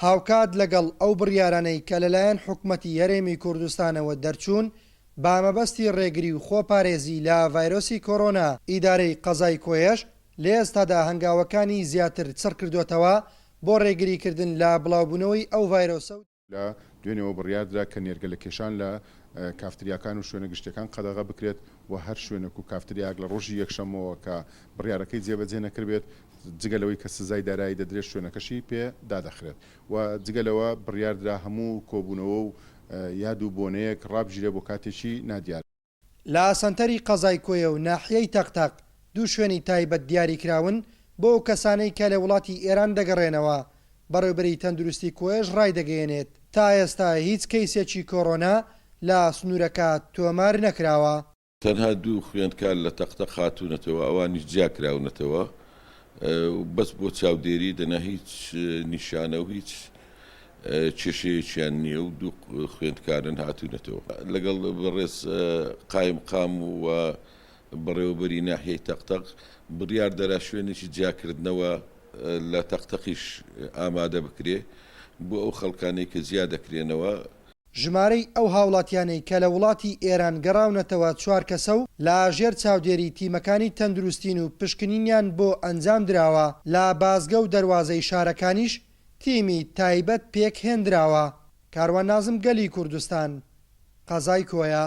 هاوکات لەگەڵ ئەو بڕیارانەی کە لەلایەن حکومەتی هەرێمی کوردستانەوە دەرچوون با مەبەستی ڕێگری و خۆپارێزی لە ڤایرۆسی کۆڕۆنا ئیدارەی قەزای کۆیەش لە ئێستادا هەنگاوەکانی زیاتر چڕ کردوتەوە بۆ ڕێگریکردن لە بڵاوبوونەوەی ئەو ڤایرۆسە لە دوێنێەوە بڕیاردرا کە نێرگە لە کێشان لە کافتریاکان و شوێنە گشتەکان قەدەغە بکرێت و هەر شوێنێک و کافتریاک لە ڕۆژی یەکشەمەوە کە بڕیارەکەی جێبەجێ نەکردێت جگەلەوەی کە سزای دارایی دەدرێت شوێنەکەشی پێ دادەخرێت و جگەلەوە بڕیاردرا هەموو کۆبوونەوە و یاد و بۆنەیەک ڕابژیرێ بۆ کاتێکی نادیار. لە سنتەری قەزای کۆیە و ناحیەی تەقتەق دوو شوێنی تایبەت دیاری کراون بۆ ئەو کەسانەی کە لە وڵاتی ئێران دەگەڕێنەوە. بەڕێوەبەری تەندروستی کۆیەش ڕای دەگەیەنێت تا ئێستا هیچ کەیسێکی کۆڕۆنا لە سنوورەکە تۆمار نەکراوە. تەنها دوو خوێندکار لە تەقتەق هاتوونەتەوە، ئەوانیش جیاکراونەتەوە بەس بۆ چاودێری دەنا هیچ نیشانە و هیچ کێشەیەکیان نییە و دوو خوێندکارن هاتوونەتەوە لەگەڵ بەڕێز قایم قام و بەڕێوەبەری ناحیەی تەقتەق بڕیار دەرا شوێنێکی جیاکردنەوە لە تەقتەقیش ئامادە بکرێ بۆ ئەو خەڵکانەی کە زیاد دەکرێنەوە. ژمارەی ئەو هاوڵاتیانەی کە لە وڵاتی ئێران گەڕاونەتەوە 4 کەسە و لە ژێر چاودێری تیمەکانی تەندروستین و پشکنینیان بۆ ئەنجام دراوە لە بازگە و دەواازەی شارەکانیش تیمی تایبەت پێک هێنراوە. کاروان نازم گەلی کوردستان، قەزای کۆیە.